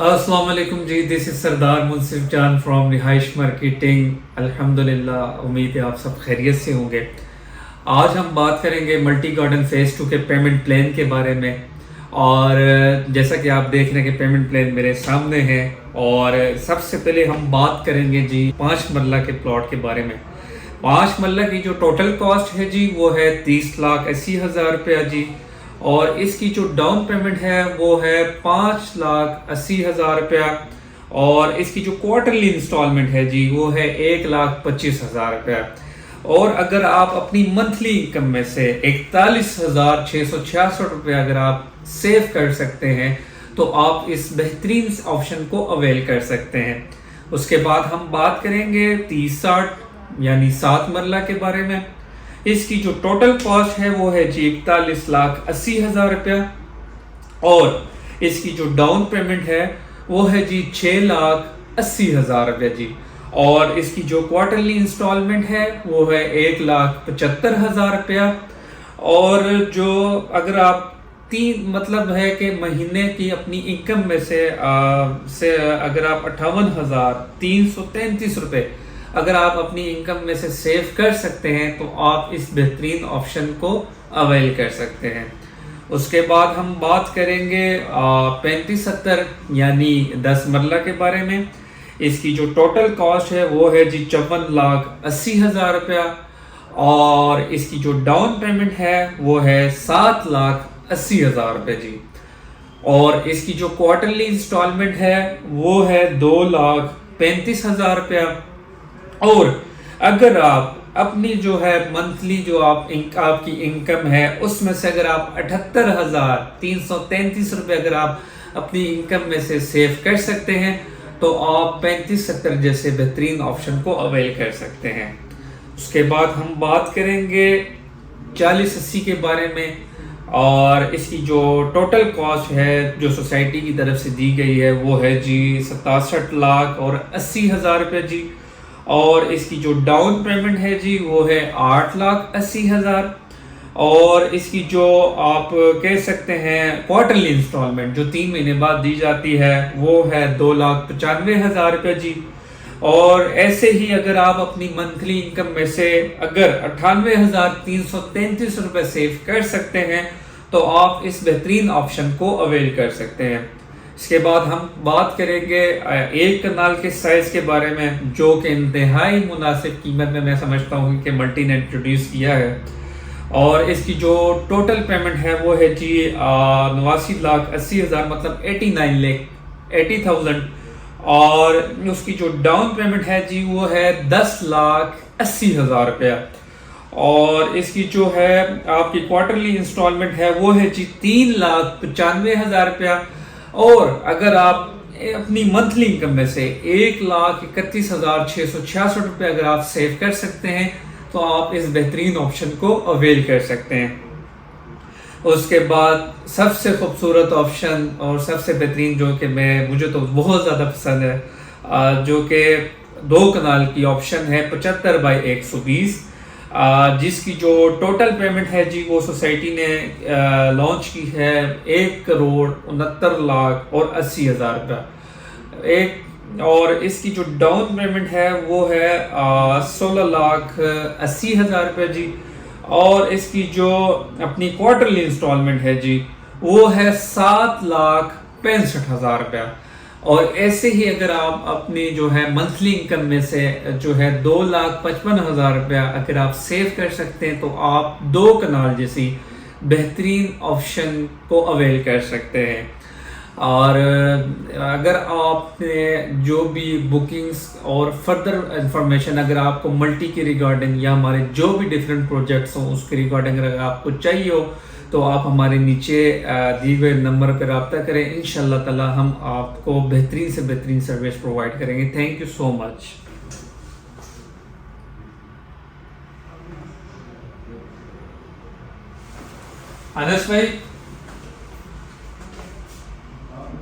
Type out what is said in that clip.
अस्सलाम वालेकुम जी, this is सरदार मुनसिफ जान फ्रॉम रिहाइश मार्केटिंग। अल्हम्दुलिल्लाह, उम्मीद है आप सब खैरियत से होंगे। आज हम बात करेंगे मल्टी गार्डन फेज़ 2 के पेमेंट प्लान के बारे में। और जैसा कि आप देख रहे हैं कि पेमेंट प्लान मेरे सामने है। और सबसे पहले हम बात करेंगे जी 5 मरला के प्लॉट के बारे में। 5 मरला की जो टोटल कॉस्ट है जी वो है 30,80,000 रुपया जी। और इसकी जो डाउन पेमेंट है वो है 5,80,000 रुपया। और इसकी जो क्वार्टरली इंस्टॉलमेंट है जी वो है 1,25,000 रुपया। और अगर आप अपनी मंथली इनकम में से 41,666 रुपया अगर आप सेव कर सकते हैं तो आप इस बेहतरीन ऑप्शन को अवेल कर सकते हैं। उसके बाद हम बात करेंगे 30-60 यानी 7 मरला के बारे में। इसकी जो टोटल कॉस्ट है वो है जी 41,80,000 रुपया। और इसकी जो डाउन पेमेंट है वो है जी 6,80,000 रुपया जी। और इसकी जो क्वार्टरली इंस्टॉलमेंट है वो है 1,75,000 रुपया। और जो अगर आप मतलब है कि महीने की अपनी इनकम में से अगर आप 58,333 रुपये अगर आप अपनी इनकम में से सेव कर सकते हैं तो आप इस बेहतरीन ऑप्शन को अवेल कर सकते हैं। उसके बाद हम बात करेंगे 35-70 यानी 10 मरला के बारे में। इसकी जो टोटल कॉस्ट है वो है जी 54,80,000 रुपया। और इसकी जो डाउन पेमेंट है वो है 7,80,000 रुपये जी। और इसकी जो क्वार्टरली इंस्टॉलमेंट है वो है 2,35,000 रुपया। और अगर आप अपनी जो है मंथली जो आपकी इनकम है उसमें से अगर आप 78,333 रुपये अगर आप अपनी इनकम में से सेव कर सकते हैं तो आप 35-70 जैसे बेहतरीन ऑप्शन को अवेल कर सकते हैं। उसके बाद हम बात करेंगे 40-80 के बारे में। और इसकी जो टोटल कॉस्ट है जो सोसाइटी की तरफ से दी गई है वो है जी 67,80,000 रुपये जी। और इसकी जो डाउन पेमेंट है जी वो है 8,80,000। और इसकी जो आप कह सकते हैं क्वार्टरली इंस्टॉलमेंट जो 3 महीने बाद दी जाती है वो है 2,95,000 रुपये जी। और ऐसे ही अगर आप अपनी मंथली इनकम में से अगर 98,333 रुपये सेव कर सकते हैं तो आप इस बेहतरीन ऑप्शन को अवेल कर सकते हैं। इसके बाद हम बात करेंगे एक कनाल के साइज के बारे में जो कि इंतहाई मुनासिब कीमत में मैं समझता हूँ कि मल्टी ने इंट्रोड्यूस किया है। और इसकी जो टोटल पेमेंट है वो है जी 89,80,000 मतलब 80,000। और उसकी जो डाउन पेमेंट है जी वो है 10,80,000 रुपया। और इसकी जो है आपकी क्वार्टरली इंस्टॉलमेंट है वो है जी 3,95,000 रुपया। और अगर आप अपनी मंथली इनकम में से 1,31,666 रुपये अगर आप सेव कर सकते हैं तो आप इस बेहतरीन ऑप्शन को अवेल कर सकते हैं। उसके बाद सबसे खूबसूरत ऑप्शन और सबसे बेहतरीन जो कि मुझे तो बहुत ज़्यादा पसंद है जो कि 2 कनाल की ऑप्शन है 75/120 जिसकी जो टोटल पेमेंट है जी वो सोसाइटी ने लॉन्च की है 1,69,80,000 रुपया। और इसकी जो डाउन पेमेंट है वो है 16,80,000 रुपये जी। और इसकी जो अपनी क्वार्टरली इंस्टॉलमेंट है जी वो है 7,65,000 रुपया। और ऐसे ही अगर आप अपनी जो है मंथली इनकम में से जो है 2,55,000 रुपया अगर आप सेव कर सकते हैं तो आप 2 कनाल जैसी बेहतरीन ऑप्शन को अवेल कर सकते हैं। और अगर आपने जो भी बुकिंग्स और फर्दर इंफॉर्मेशन अगर आपको मल्टी के रिगार्डिंग या हमारे जो भी डिफरेंट प्रोजेक्ट्स हों उसके रिगार्डिंग अगर आपको चाहिए हो तो आप हमारे नीचे दिए गए नंबर पर रब्ता करें। इंशाल्लाह ताला हम आपको बेहतरीन से बेहतरीन सर्विस प्रोवाइड करेंगे। Thank you so much. Anas भाई।